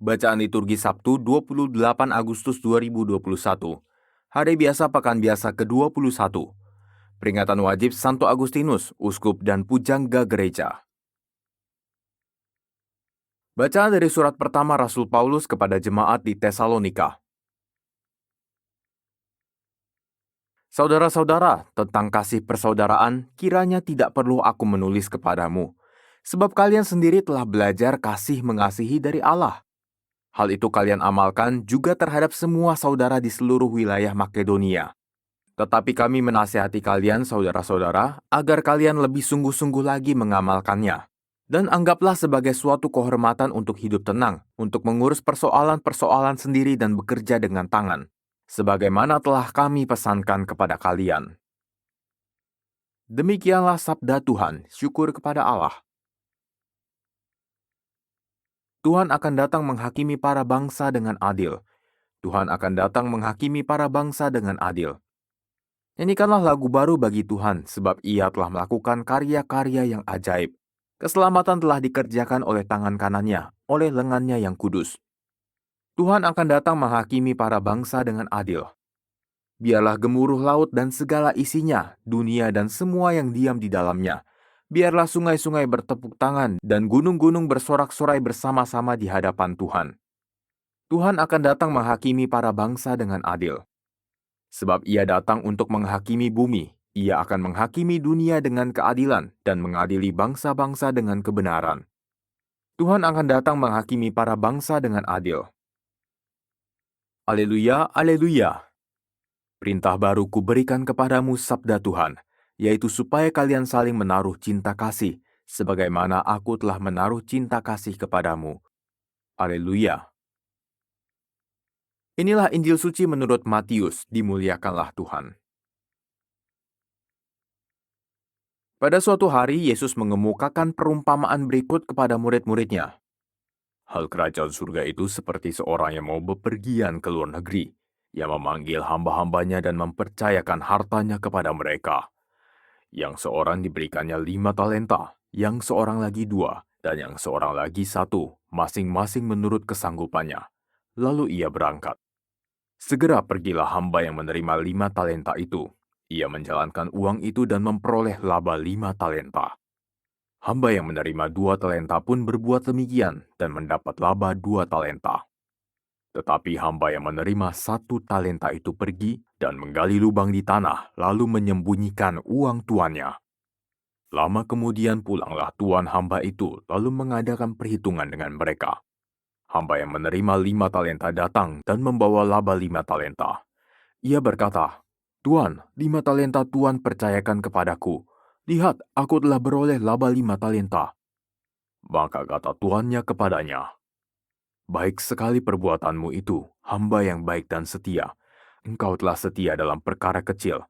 Bacaan liturgi Sabtu 28 Agustus 2021. Hari biasa Pekan Biasa ke-21. Peringatan wajib Santo Agustinus, Uskup dan Pujangga Gereja. Bacaan dari surat pertama Rasul Paulus kepada jemaat di Tesalonika. Saudara-saudara, tentang kasih persaudaraan, kiranya tidak perlu aku menulis kepadamu, sebab kalian sendiri telah belajar kasih mengasihi dari Allah. Hal itu kalian amalkan juga terhadap semua saudara di seluruh wilayah Makedonia. Tetapi kami menasihati kalian, saudara-saudara, agar kalian lebih sungguh-sungguh lagi mengamalkannya. Dan anggaplah sebagai suatu kehormatan untuk hidup tenang, untuk mengurus persoalan-persoalan sendiri dan bekerja dengan tangan, sebagaimana telah kami pesankan kepada kalian. Demikianlah sabda Tuhan, syukur kepada Allah. Tuhan akan datang menghakimi para bangsa dengan adil. Tuhan akan datang menghakimi para bangsa dengan adil. Nyanyikanlah lagu baru bagi Tuhan, sebab Ia telah melakukan karya-karya yang ajaib. Keselamatan telah dikerjakan oleh tangan kanannya, oleh lengannya yang kudus. Tuhan akan datang menghakimi para bangsa dengan adil. Biarlah gemuruh laut dan segala isinya, dunia dan semua yang diam di dalamnya. Biarlah sungai-sungai bertepuk tangan dan gunung-gunung bersorak-sorai bersama-sama di hadapan Tuhan. Tuhan akan datang menghakimi para bangsa dengan adil. Sebab Ia datang untuk menghakimi bumi, Ia akan menghakimi dunia dengan keadilan dan mengadili bangsa-bangsa dengan kebenaran. Tuhan akan datang menghakimi para bangsa dengan adil. Aleluya, aleluya. Perintah baru kuberikan kepadamu sabda Tuhan, yaitu supaya kalian saling menaruh cinta kasih, sebagaimana aku telah menaruh cinta kasih kepadamu. Aleluya. Inilah Injil suci menurut Matius, dimuliakanlah Tuhan. Pada suatu hari, Yesus mengemukakan perumpamaan berikut kepada murid-muridnya. Hal kerajaan surga itu seperti seorang yang mau bepergian ke luar negeri, yang memanggil hamba-hambanya dan mempercayakan hartanya kepada mereka. Yang seorang diberikannya 5 talenta, yang seorang lagi 2, dan yang seorang lagi 1, masing-masing menurut kesanggupannya. Lalu ia berangkat. Segera pergilah hamba yang menerima 5 talenta itu. Ia menjalankan uang itu dan memperoleh laba 5 talenta. Hamba yang menerima 2 talenta pun berbuat demikian dan mendapat laba 2 talenta. Tetapi hamba yang menerima 1 talenta itu pergi dan menggali lubang di tanah, lalu menyembunyikan uang tuannya. Lama kemudian pulanglah tuan hamba itu, lalu mengadakan perhitungan dengan mereka. Hamba yang menerima 5 talenta datang dan membawa laba 5 talenta. Ia berkata, "Tuan, 5 talenta Tuan percayakan kepadaku. Lihat, aku telah beroleh laba 5 talenta." Maka kata tuannya kepadanya, "Baik sekali perbuatanmu itu, hamba yang baik dan setia. Engkau telah setia dalam perkara kecil.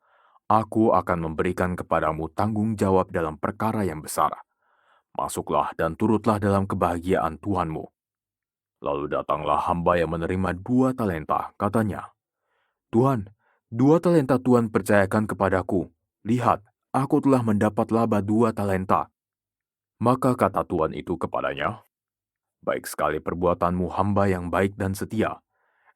Aku akan memberikan kepadamu tanggung jawab dalam perkara yang besar. Masuklah dan turutlah dalam kebahagiaan Tuhanmu." Lalu datanglah hamba yang menerima 2 talenta, katanya, "Tuhan, 2 talenta Tuhan percayakan kepadaku. Lihat, aku telah mendapat laba 2 talenta." Maka kata Tuhan itu kepadanya, "Baik sekali perbuatanmu hamba yang baik dan setia.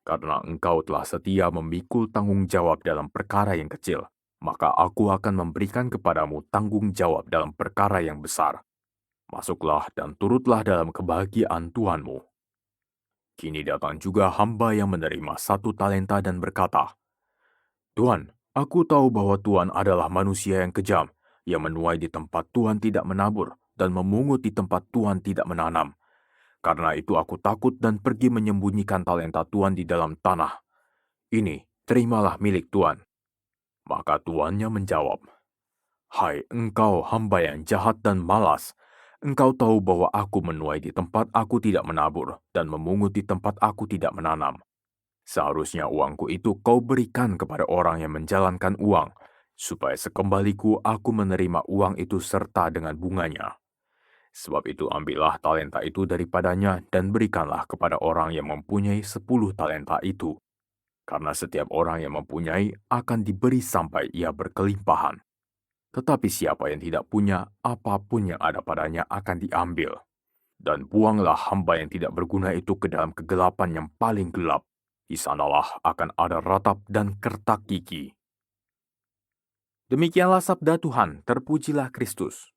Karena engkau telah setia memikul tanggung jawab dalam perkara yang kecil, maka aku akan memberikan kepadamu tanggung jawab dalam perkara yang besar. Masuklah dan turutlah dalam kebahagiaan Tuhanmu." Kini datang juga hamba yang menerima 1 talenta dan berkata, "Tuhan, aku tahu bahwa Tuhan adalah manusia yang kejam, yang menuai di tempat Tuhan tidak menabur, dan memungut di tempat Tuhan tidak menanam. Karena itu aku takut dan pergi menyembunyikan talenta Tuhan di dalam tanah. Ini, terimalah milik Tuhan." Maka tuannya menjawab, "Hai engkau hamba yang jahat dan malas, engkau tahu bahwa aku menuai di tempat aku tidak menabur dan memungut di tempat aku tidak menanam. Seharusnya uangku itu kau berikan kepada orang yang menjalankan uang, supaya sekembaliku aku menerima uang itu serta dengan bunganya. Sebab itu ambillah talenta itu daripadanya dan berikanlah kepada orang yang mempunyai 10 talenta itu. Karena setiap orang yang mempunyai akan diberi sampai ia berkelimpahan. Tetapi siapa yang tidak punya, apapun yang ada padanya akan diambil. Dan buanglah hamba yang tidak berguna itu ke dalam kegelapan yang paling gelap. Di sanalah akan ada ratap dan kertak gigi." Demikianlah sabda Tuhan, terpujilah Kristus.